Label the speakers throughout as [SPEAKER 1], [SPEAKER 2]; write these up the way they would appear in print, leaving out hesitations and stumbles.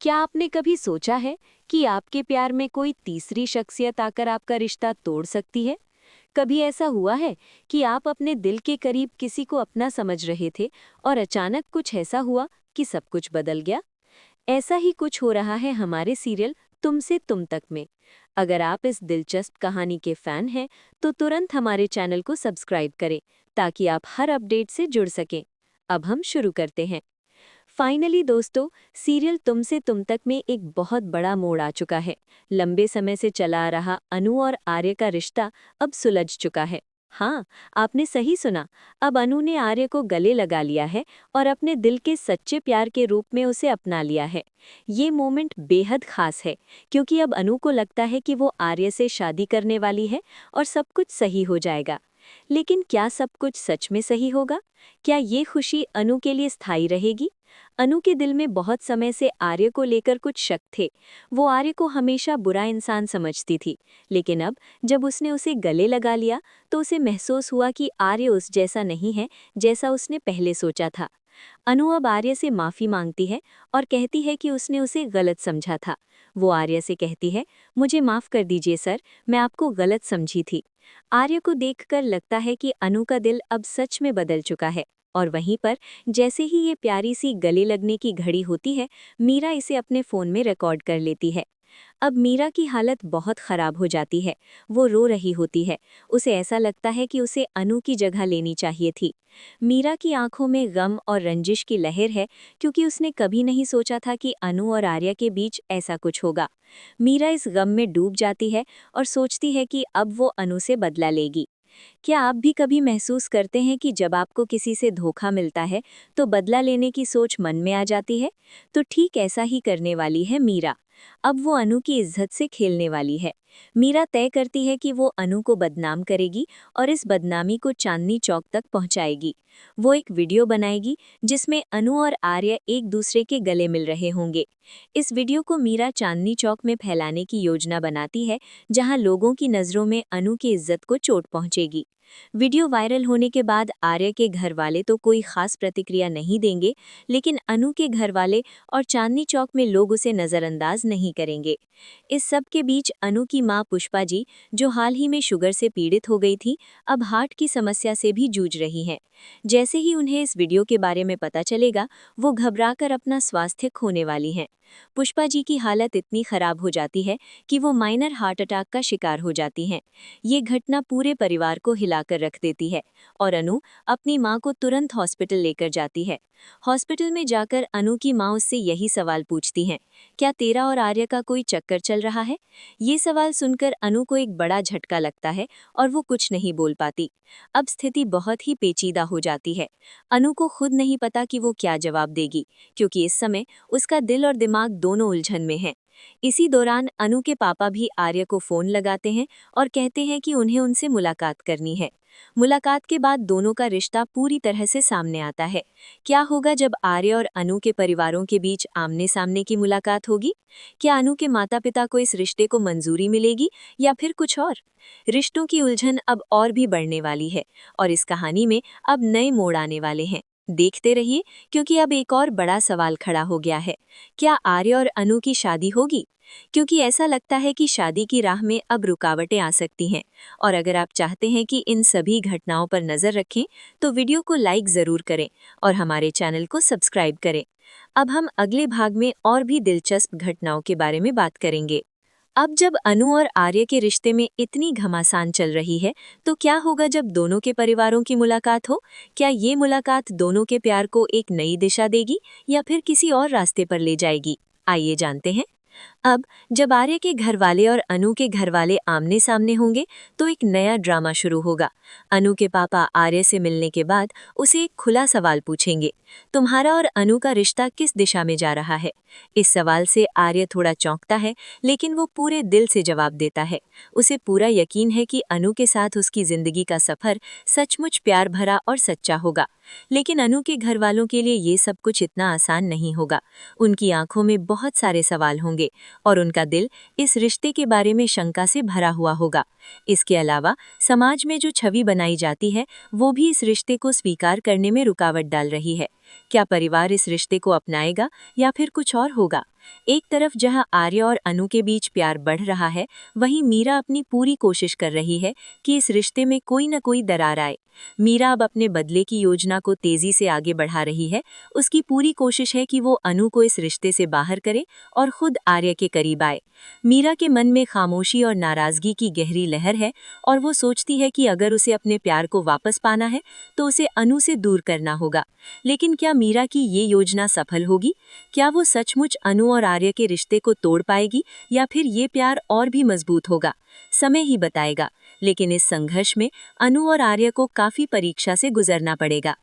[SPEAKER 1] क्या आपने कभी सोचा है कि आपके प्यार में कोई तीसरी शख्सियत आकर आपका रिश्ता तोड़ सकती है? कभी ऐसा हुआ है कि आप अपने दिल के करीब किसी को अपना समझ रहे थे और अचानक कुछ ऐसा हुआ कि सब कुछ बदल गया? ऐसा ही कुछ हो रहा है हमारे सीरियल तुमसे तुम तक में। अगर आप इस दिलचस्प कहानी के फैन हैं, तो तुरंत हमारे चैनल को सब्सक्राइब करें ताकि आप हर अपडेट से जुड़ सकें। अब हम शुरू करते हैं। फाइनली दोस्तों, सीरियल तुमसे तुम तक में एक बहुत बड़ा मोड़ आ चुका है। लंबे समय से चला आ रहा अनु और आर्य का रिश्ता अब सुलझ चुका है। हाँ, आपने सही सुना। अब अनु ने आर्य को गले लगा लिया है और अपने दिल के सच्चे प्यार के रूप में उसे अपना लिया है। ये मोमेंट बेहद खास है क्योंकि अब अनु को लगता है कि वो आर्य से शादी करने वाली है और सब कुछ सही हो जाएगा। लेकिन क्या सब कुछ सच में सही होगा? क्या ये खुशी अनु के लिए स्थायी रहेगी? अनु के दिल में बहुत समय से आर्य को लेकर कुछ शक थे। वो आर्य को हमेशा बुरा इंसान समझती थी, लेकिन अब जब उसने उसे गले लगा लिया तो उसे महसूस हुआ कि आर्य उस जैसा नहीं है जैसा उसने पहले सोचा था। अनु अब आर्य से माफी मांगती है और कहती है कि उसने उसे गलत समझा था। वो आर्य से कहती है, मुझे माफ कर दीजिए सर, मैं आपको गलत समझी थी। आर्य को देखकर लगता है कि अनु का दिल अब सच में बदल चुका है। और वहीं पर जैसे ही ये प्यारी सी गले लगने की घड़ी होती है, मीरा इसे अपने फ़ोन में रिकॉर्ड कर लेती है। अब मीरा की हालत बहुत ख़राब हो जाती है। वो रो रही होती है। उसे ऐसा लगता है कि उसे अनु की जगह लेनी चाहिए थी। मीरा की आंखों में गम और रंजिश की लहर है क्योंकि उसने कभी नहीं सोचा था कि अनु और आर्या के बीच ऐसा कुछ होगा। मीरा इस गम में डूब जाती है और सोचती है कि अब वो अनु से बदला लेगी। क्या आप भी कभी महसूस करते हैं कि जब आपको किसी से धोखा मिलता है तो बदला लेने की सोच मन में आ जाती है? तो ठीक ऐसा ही करने वाली है मीरा। अब वो अनु की इज्जत से खेलने वाली है। मीरा तय करती है कि वो अनु को बदनाम करेगी और इस बदनामी को चांदनी चौक तक पहुंचाएगी। वो एक वीडियो बनाएगी जिसमें अनु और आर्य एक दूसरे के गले मिल रहे होंगे। इस वीडियो को मीरा चांदनी चौक में फैलाने की योजना बनाती है, जहां लोगों की नज़रों में अनु की इज्जत को चोट पहुंचेगी। वीडियो वायरल होने के बाद आर्य के घर वाले तो कोई खास प्रतिक्रिया नहीं देंगे, लेकिन अनु के घर वाले और चांदनी चौक में लोग उसे नज़रअंदाज नहीं करेंगे। इस सब के बीच अनु की मां पुष्पा जी, जो हाल ही में शुगर से पीड़ित हो गई थी, अब हार्ट की समस्या से भी जूझ रही हैं। जैसे ही उन्हें इस वीडियो के बारे में पता चलेगा, वो घबराकर अपना स्वास्थ्य खोने वाली हैं। पुष्पा जी की हालत इतनी खराब हो जाती है कि वो माइनर हार्ट अटैक का शिकार हो जाती हैं। ये घटना पूरे परिवार को हिलाकर रख देती है और अनु अपनी मां को तुरंत हॉस्पिटल लेकर जाती है। हॉस्पिटल में जाकर अनु की मां उससे यही सवाल पूछती हैं, क्या तेरा और आर्य का कोई चक्कर चल रहा है? ये सवाल सुनकर अनु को एक बड़ा झटका लगता है और वो कुछ नहीं बोल पाती। अब स्थिति बहुत ही पेचीदा हो जाती है। अनु को खुद नहीं पता कि वो क्या जवाब देगी, क्योंकि इस समय उसका दिल और दिमाग दोनों उलझन में हैं। इसी दौरान अनु के पापा भी आर्य को फोन लगाते हैं और कहते हैं कि उन्हें उनसे मुलाकात करनी है। मुलाकात के बाद दोनों का रिश्ता पूरी तरह से सामने आता है। क्या होगा जब आर्य और अनु के परिवारों के बीच आमने सामने की मुलाकात होगी? क्या अनु के माता पिता को इस रिश्ते को मंजूरी मिलेगी या फिर कुछ और? रिश्तों की उलझन अब और भी बढ़ने वाली है और इस कहानी में अब नए मोड़ आने वाले हैं। देखते रहिए, क्योंकि अब एक और बड़ा सवाल खड़ा हो गया है। क्या आर्य और अनु की शादी होगी? क्योंकि ऐसा लगता है कि शादी की राह में अब रुकावटें आ सकती हैं। और अगर आप चाहते हैं कि इन सभी घटनाओं पर नज़र रखें, तो वीडियो को लाइक ज़रूर करें और हमारे चैनल को सब्सक्राइब करें। अब हम अगले भाग में और भी दिलचस्प घटनाओं के बारे में बात करेंगे। अब जब अनु और आर्य के रिश्ते में इतनी घमासान चल रही है, तो क्या होगा जब दोनों के परिवारों की मुलाकात हो? क्या ये मुलाकात दोनों के प्यार को एक नई दिशा देगी या फिर किसी और रास्ते पर ले जाएगी? आइए जानते हैं। अब जब आर्य के घरवाले और अनु के घरवाले आमने सामने होंगे, तो एक नया ड्रामा शुरू होगा। अनु के पापा आर्य से मिलने के बाद उसे एक खुला सवाल पूछेंगे, तुम्हारा और अनु का रिश्ता किस दिशा में जा रहा है? इस सवाल से आर्य थोड़ा चौंकता है, लेकिन वो पूरे दिल से जवाब देता है। उसे पूरा यकीन है कि अनु के साथ उसकी जिंदगी का सफर सचमुच प्यार भरा और सच्चा होगा। लेकिन अनु के घरवालों के लिए ये सब कुछ इतना आसान नहीं होगा। उनकी आंखों में बहुत सारे सवाल होंगे और उनका दिल इस रिश्ते के बारे में शंका से भरा हुआ होगा। इसके अलावा समाज में जो छवि बनाई जाती है, वो भी इस रिश्ते को स्वीकार करने में रुकावट डाल रही है। क्या परिवार इस रिश्ते को अपनाएगा या फिर कुछ और होगा? एक तरफ जहां आर्य और अनु के बीच प्यार बढ़ रहा है, वहीं मीरा अपनी पूरी कोशिश कर रही है कि इस रिश्ते में कोई न कोई दरार आए। मीरा अब अपने बदले की योजना को तेजी से आगे बढ़ा रही है। उसकी पूरी कोशिश है कि वो अनु को इस रिश्ते से बाहर करे और खुद आर्य के करीब आए। मीरा के मन में खामोशी और नाराजगी की गहरी लहर है और वो सोचती है कि अगर उसे अपने प्यार को वापस पाना है तो उसे अनु से दूर करना होगा। लेकिन क्या मीरा की ये योजना सफल होगी? क्या वो सचमुच अनु और आर्य के रिश्ते को तोड़ पाएगी या फिर ये प्यार और भी मजबूत होगा? समय ही बताएगा। लेकिन इस संघर्ष में अनु और आर्य को काफी परीक्षा से गुजरना पड़ेगा।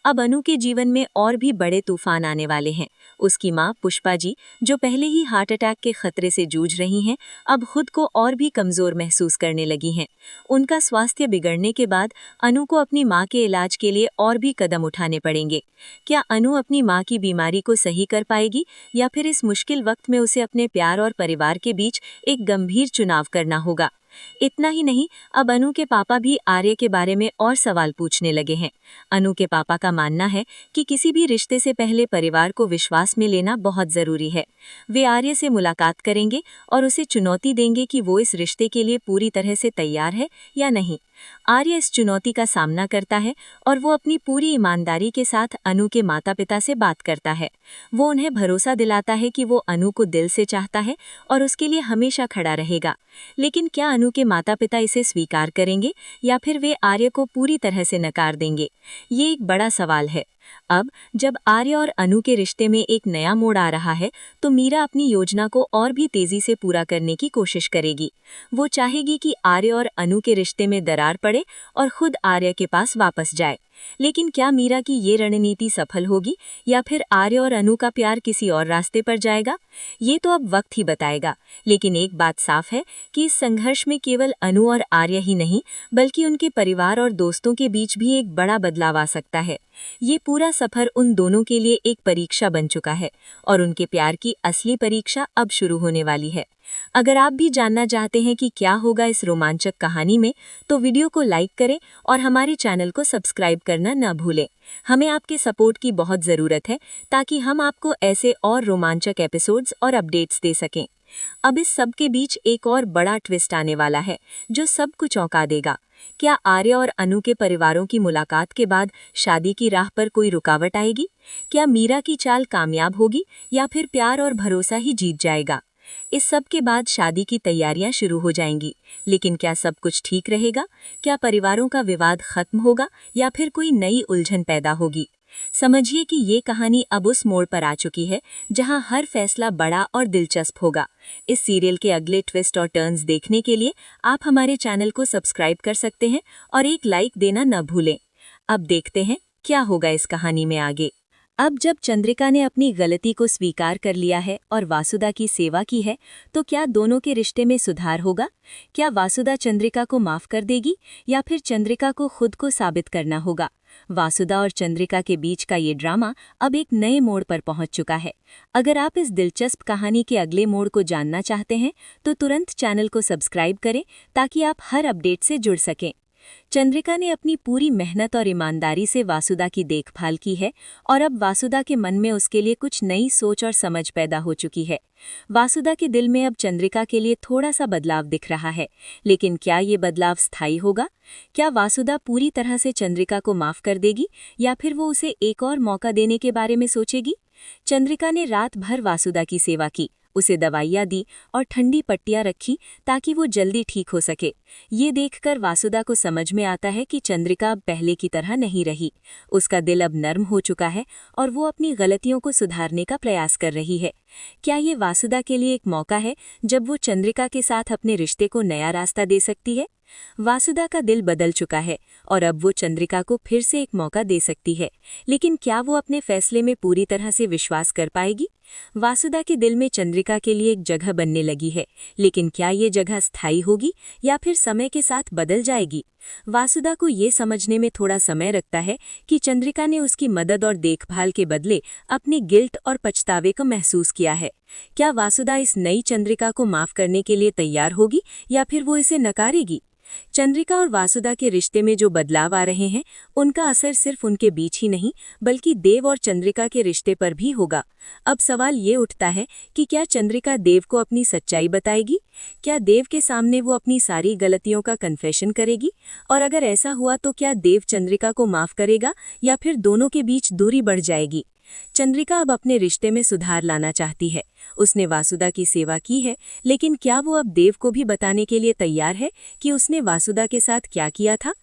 [SPEAKER 1] अब अनु के जीवन में और भी बड़े तूफान आने वाले हैं। उसकी मां पुष्पा जी, जो पहले ही हार्ट अटैक के खतरे से जूझ रही हैं, अब खुद को और भी कमजोर महसूस करने लगी हैं। उनका स्वास्थ्य बिगड़ने के बाद अनु को अपनी मां के इलाज के लिए और भी कदम उठाने पड़ेंगे। क्या अनु अपनी मां की बीमारी को सही कर पाएगी या फिर इस मुश्किल वक्त में उसे अपने प्यार और परिवार के बीच एक गंभीर चुनाव करना होगा? इतना ही नहीं, अब अनु के पापा भी आर्य के बारे में और सवाल पूछने लगे हैं। अनु के पापा का मानना है कि किसी भी रिश्ते से पहले परिवार को विश्वास में लेना बहुत जरूरी है। वे आर्य से मुलाकात करेंगे और उसे चुनौती देंगे कि वो इस रिश्ते के लिए पूरी तरह से तैयार है या नहीं। आर्य इस चुनौती का सामना करता है और वो अपनी पूरी ईमानदारी के साथ अनु के माता पिता से बात करता है। वो उन्हें भरोसा दिलाता है कि वो अनु को दिल से चाहता है और उसके लिए हमेशा खड़ा रहेगा। लेकिन क्या अनु के माता पिता इसे स्वीकार करेंगे या फिर वे आर्य को पूरी तरह से नकार देंगे? ये एक बड़ा सवाल है। अब जब आर्य और अनु के रिश्ते में एक नया मोड़ आ रहा है, तो मीरा अपनी योजना को और भी तेजी से पूरा करने की कोशिश करेगी। वो चाहेगी कि आर्य और अनु के रिश्ते में दरार पड़े और खुद आर्य के पास वापस जाए। लेकिन क्या मीरा की ये रणनीति सफल होगी या फिर आर्य और अनु का प्यार किसी और रास्ते पर जाएगा? ये तो अब वक्त ही बताएगा। लेकिन एक बात साफ है कि इस संघर्ष में केवल अनु और आर्य ही नहीं, बल्कि उनके परिवार और दोस्तों के बीच भी एक बड़ा बदलाव आ सकता है। ये पूरा सफर उन दोनों के लिए एक परीक्षा बन चुका है और उनके प्यार की असली परीक्षा अब शुरू होने वाली है। अगर आप भी जानना चाहते हैं कि क्या होगा इस रोमांचक कहानी में, तो वीडियो को लाइक करें और हमारे चैनल को सब्सक्राइब करना न भूलें। हमें आपके सपोर्ट की बहुत ज़रूरत है ताकि हम आपको ऐसे और रोमांचक एपिसोड्स और अपडेट्स दे सकें। अब इस सब के बीच एक और बड़ा ट्विस्ट आने वाला है जो सब कुछ चौंका देगा। क्या आर्य और अनु के परिवारों की मुलाकात के बाद शादी की राह पर कोई रुकावट आएगी? क्या मीरा की चाल कामयाब होगी या फिर प्यार और भरोसा ही जीत जाएगा? इस सब के बाद शादी की तैयारियां शुरू हो जाएंगी। लेकिन क्या सब कुछ ठीक रहेगा? क्या परिवारों का विवाद खत्म होगा या फिर कोई नई उलझन पैदा होगी? समझिए कि ये कहानी अब उस मोड़ पर आ चुकी है जहां हर फैसला बड़ा और दिलचस्प होगा। इस सीरियल के अगले ट्विस्ट और टर्न्स देखने के लिए आप हमारे चैनल को सब्सक्राइब कर सकते हैं और एक लाइक देना न भूलें। अब देखते हैं क्या होगा इस कहानी में आगे। अब जब चंद्रिका ने अपनी गलती को स्वीकार कर लिया है और वासुदा की सेवा की है, तो क्या दोनों के रिश्ते में सुधार होगा? क्या वासुदा चंद्रिका को माफ कर देगी या फिर चंद्रिका को खुद को साबित करना होगा? वासुदा और चंद्रिका के बीच का ये ड्रामा अब एक नए मोड़ पर पहुंच चुका है। अगर आप इस दिलचस्प कहानी के अगले मोड़ को जानना चाहते हैं, तो तुरंत चैनल को सब्सक्राइब करें ताकि आप हर अपडेट से जुड़ सकें। चंद्रिका ने अपनी पूरी मेहनत और ईमानदारी से वासुदा की देखभाल की है और अब वासुदा के मन में उसके लिए कुछ नई सोच और समझ पैदा हो चुकी है। वासुदा के दिल में अब चंद्रिका के लिए थोड़ा सा बदलाव दिख रहा है, लेकिन क्या ये बदलाव स्थायी होगा? क्या वासुदा पूरी तरह से चंद्रिका को माफ कर देगी या फिर वो उसे एक और मौका देने के बारे में सोचेगी? चंद्रिका ने रात भर वासुदा की सेवा की, उसे दवाइयाँ दी और ठंडी पट्टियाँ रखी ताकि वो जल्दी ठीक हो सके। ये देखकर वासुदा को समझ में आता है कि चंद्रिका अब पहले की तरह नहीं रही। उसका दिल अब नर्म हो चुका है और वो अपनी गलतियों को सुधारने का प्रयास कर रही है। क्या ये वासुदा के लिए एक मौका है जब वो चंद्रिका के साथ अपने रिश्ते को नया रास्ता दे सकती है? वासुदा का दिल बदल चुका है और अब वो चंद्रिका को फिर से एक मौका दे सकती है, लेकिन क्या वो अपने फैसले में पूरी तरह से विश्वास कर पाएगी? वासुदा के दिल में चंद्रिका के लिए एक जगह बनने लगी है, लेकिन क्या ये जगह स्थायी होगी या फिर समय के साथ बदल जाएगी? वासुदा को ये समझने में थोड़ा समय लगता है कि चंद्रिका ने उसकी मदद और देखभाल के बदले अपने गिल्ट और पछतावे को महसूस किया है। क्या वासुदा इस नई चंद्रिका को माफ करने के लिए तैयार होगी या फिर वो इसे नकारेगी? चंद्रिका और वासुदा के रिश्ते में जो बदलाव आ रहे हैं, उनका असर सिर्फ उनके बीच ही नहीं, बल्कि देव और चंद्रिका के रिश्ते पर भी होगा। अब सवाल ये उठता है कि क्या चंद्रिका देव को अपनी सच्चाई बताएगी? क्या देव के सामने वो अपनी सारी गलतियों का कन्फेशन करेगी? और अगर ऐसा हुआ तो क्या देव चंद्रिका को माफ करेगा या फिर दोनों के बीच दूरी बढ़ जाएगी? चंद्रिका अब अपने रिश्ते में सुधार लाना चाहती है। उसने वासुदा की सेवा की है, लेकिन क्या वो अब देव को भी बताने के लिए तैयार है कि उसने वासुदा के साथ क्या किया था?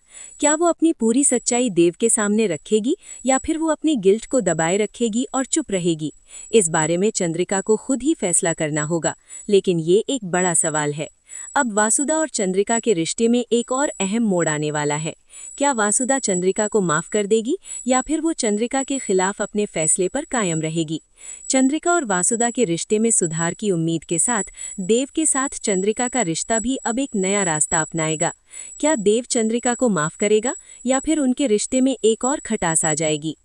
[SPEAKER 1] क्या वो अपनी पूरी सच्चाई देव के सामने रखेगी या फिर वो अपनी गिल्ट को दबाए रखेगी और चुप रहेगी? इस बारे में चंद्रिका को खुद ही फैसला करना होगा, लेकिन ये एक बड़ा सवाल है। अब वासुदा और चंद्रिका के रिश्ते में एक और अहम मोड़ आने वाला है। क्या वासुदा चंद्रिका को माफ कर देगी या फिर वो चंद्रिका के खिलाफ अपने फैसले पर कायम रहेगी? चंद्रिका और वासुदा के रिश्ते में सुधार की उम्मीद के साथ देव के साथ चंद्रिका का रिश्ता भी अब एक नया रास्ता अपनाएगा। क्या देव चंद्रिका को माफ करेगा या फिर उनके रिश्ते में एक और खटास आ जाएगी?